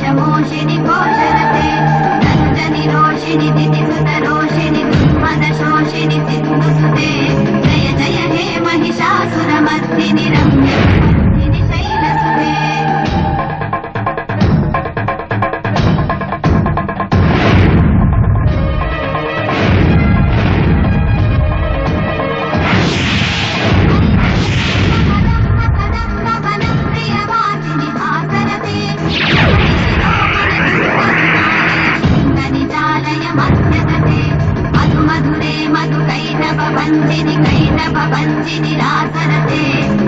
विषमोषिणि घोषरते रञ्जनि रोषिणि दितिसुतरोषिणि दुर्मदशोषिणि सिन्धुसुते जय जय हे महिषासुरमर्दिनि रम्यमर्दिनि शैलसुते मधुरे मधुकैटभ वञ्चिनि रासरते